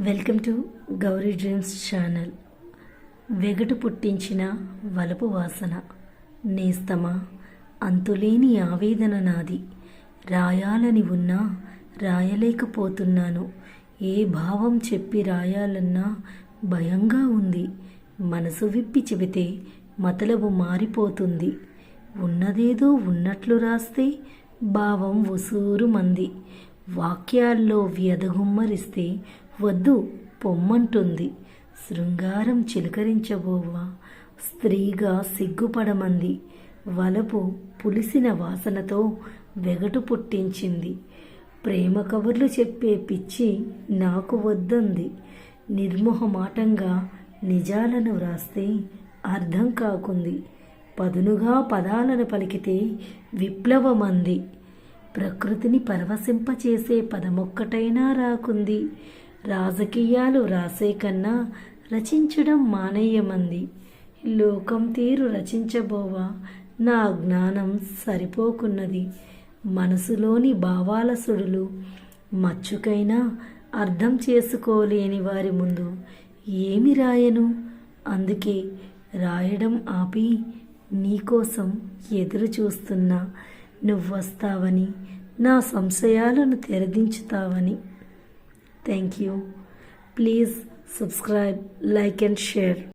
Welcome to Gauri dreams channel. వెగటు పుట్టించిన వలపు వాసన నేస్తమా, అంతులేని ఆవేదన నాది. రాయాలని ఉన్నా రాయలేకపోతున్నాను. ఏ భావం చెప్పి రాయాలన్నా భయంగా ఉంది. మనసు విప్పి చెబితే మతలబు మారిపోతుంది. ఉన్నదేదో ఉన్నట్లు రాస్తే భావం ఉసూరు మంది. వాక్యాల్లో వ్యధగుమ్మరిస్తే వద్దు పొమ్మంటుంది. శృంగారం చిలకరించబోవా స్త్రీగా సిగ్గుపడమంది. వలపు పులిసిన వాసనతో వెగటు పుట్టించింది. ప్రేమ కబుర్లు చెప్పే పిచ్చి నాకు వద్దంది. నిర్మోహమాటంగా నిజాలను వ్రాస్తే అర్థం కాకుంది. పదునుగా పదాలను పలికితే విప్లవమంది. ప్రకృతిని పరవశింపచేసే పదమొక్కటైనా రాకుంది. రాజకీయాలు రాసే కన్నా రచించడం మానేయమంది. లోకం తీరు రచించబోవా నా జ్ఞానం సరిపోకున్నది. మనసులోని భావాల సుడులు మచ్చుకైనా అర్థం చేసుకోలేని వారి ముందు ఏమి రాయను. అందుకే రాయడం ఆపి నీకోసం ఎదురు చూస్తున్నా. నువ్వొస్తావని, నా సంశయాలను తెరదించుతావని. Thank you. Please subscribe, like and share.